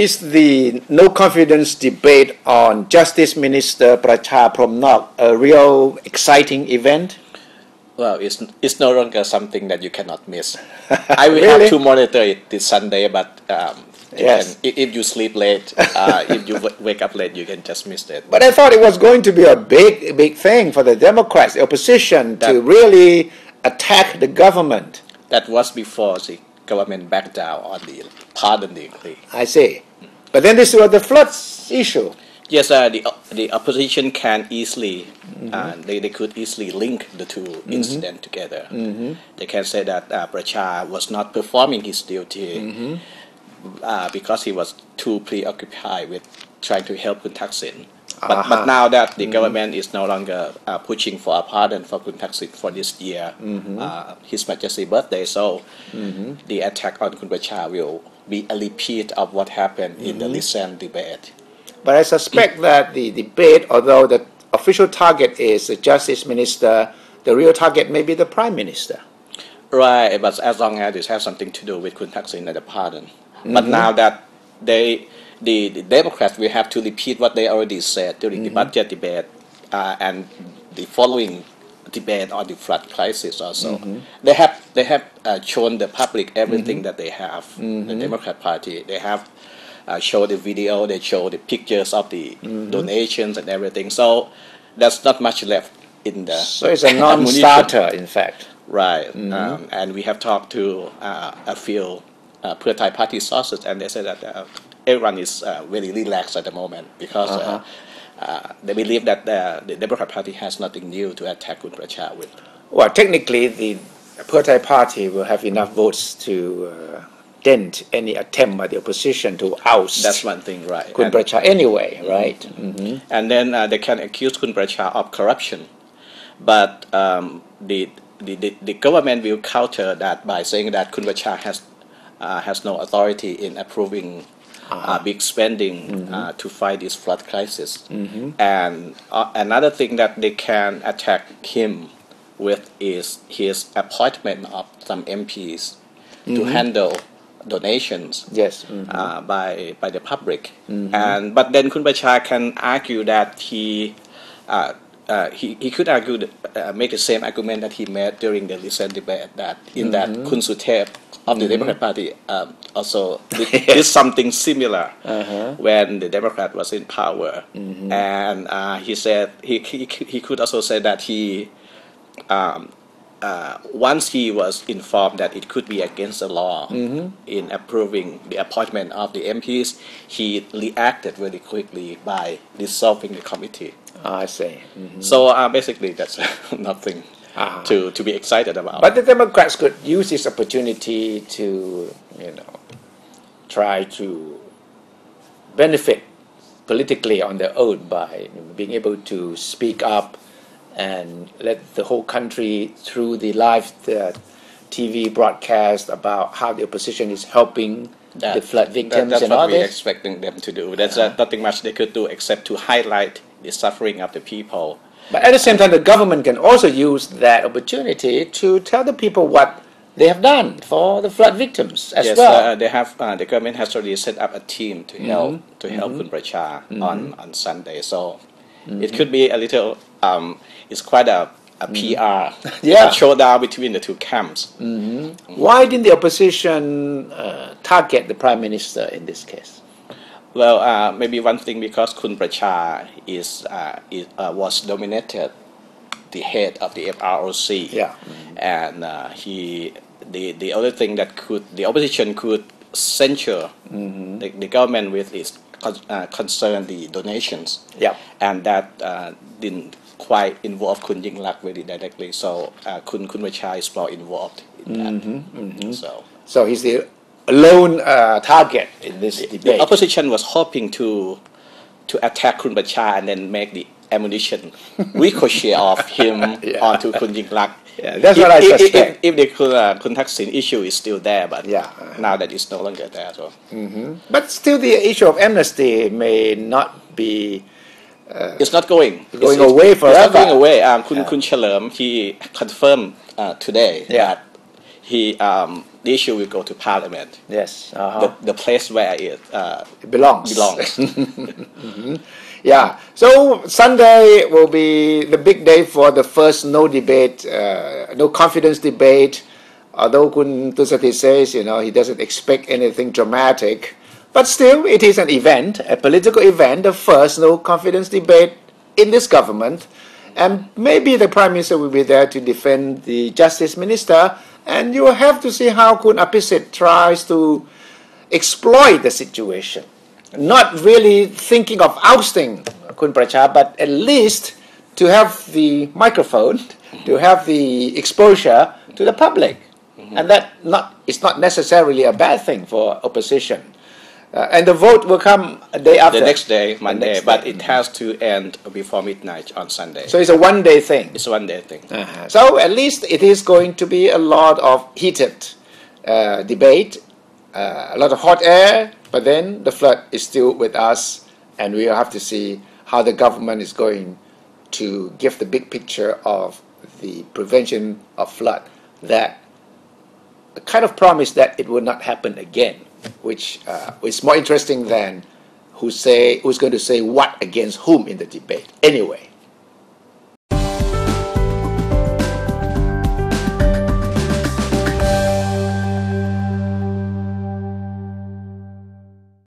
Is the no confidence debate on Justice Minister Pracha Promnok a real exciting event? Well, it's no longer something that you cannot miss. I will Really? have to monitor it this Sunday, but Yes. if you sleep late, if you wake up late, you can just miss it. But I thought it was going to be a big thing for the Democrats, the opposition, to That- really attack the government. That was before the government backed down on the pardon decree. I see. But then this was the floods issue. Yes, the opposition can easily, they could easily link the two incidents together. They can say that Pracha was not performing his duty because he was too preoccupied with trying to help Kun Thaksin. But now that the government is no longer pushing for a pardon for Kun Thaksin for this year, His Majesty's birthday, so the attack on Kun Pracha will be a repeat of what happened in the recent debate. But I suspect that the debate, although the official target is the Justice Minister, the real target may be the Prime Minister. Right, but as long as it has something to do with Kun Thaksin and the pardon. But now that the Democrats will have to repeat what they already said during the budget debate and the following debate on the flood crisis also. They have shown the public everything that they have. The Democrat Party, they have show the video, they show the pictures of the donations and everything. So there's not much left in the. So it's a non-starter, in fact. Right, and we have talked to a few Pheu Thai Party sources, and they say that everyone is very relaxed at the moment because they believe that the Democrat Party has nothing new to attack Kun Pracha with. Well, technically, the Pheu Thai Party will have enough votes to dent any attempt by the opposition to oust That's one thing, right? Kun Pracha anyway, right? And then they can accuse Kun Pracha of corruption, but the government will counter that by saying that Kun Pracha has no authority in approving big spending to fight this flood crisis. And another thing that they can attack him with is his appointment of some MPs to handle donations Yes. by the public. But then Kun Pracha can argue that he could argue make the same argument that he made during the recent debate, that in that Kun Suthep of the Democrat Party also did something similar when the Democrat was in power, and he said he could also say that he once he was informed that it could be against the law in approving the appointment of the MPs, he reacted very quickly by dissolving the committee. I see. So basically, that's nothing to be excited about. But the Democrats could use this opportunity to, try to benefit politically on their own by being able to speak up and let the whole country, through the live TV broadcast, about how the opposition is helping the flood victims that's and all what we're this. expecting them to do. There's nothing much they could do except to highlight the suffering of the people. But at the same time, the government can also use that opportunity to tell the people what they have done for the flood victims as well. They have. The government has already set up a team to help Kun Pracha on Sunday. So it could be a little. It's quite a PR a showdown between the two camps. Why didn't the opposition target the prime minister in this case? Well, maybe one thing because Kun Pracha was nominated the head of the FROC, and the other thing that the opposition could censure the government with is concern the donations, and that didn't quite involve Kun Yingluck very directly. So Kun Pracha is more involved in that. So he's the lone target in this debate. The opposition was hoping to attack Kun Pracha and then make the ammunition ricochet off him onto Kun Yingluck. That's what I suspect. If the Kun Thaksin issue is still there, but now that it's no longer there. So. But still, the issue of amnesty may not be. It's not going away forever. It's not going away. Kun Chalerm, he confirmed today that he the issue will go to Parliament, Yes. the place where it It belongs. belongs. Yeah. So Sunday will be the big day for the first no debate, no confidence debate. Although Kun Tusati says, he doesn't expect anything dramatic, but still, it is an event, a political event, the first no confidence debate in this government. And maybe the Prime Minister will be there to defend the Justice Minister, and you will have to see how Kun Apisit tries to exploit the situation. Not really thinking of ousting Kun Pracha, but at least to have the microphone, to have the exposure to the public. And that it's not necessarily a bad thing for opposition. And the vote will come a day after. The next day, Monday, next but day. it has to end before midnight on Sunday. So it's a one-day thing. It's a one-day thing. So at least it is going to be a lot of heated debate, a lot of hot air, but then the flood is still with us, and we will have to see how the government is going to give the big picture of the prevention of flood, that a kind of promise that it will not happen again, which is more interesting than who's going to say what against whom in the debate. Anyway.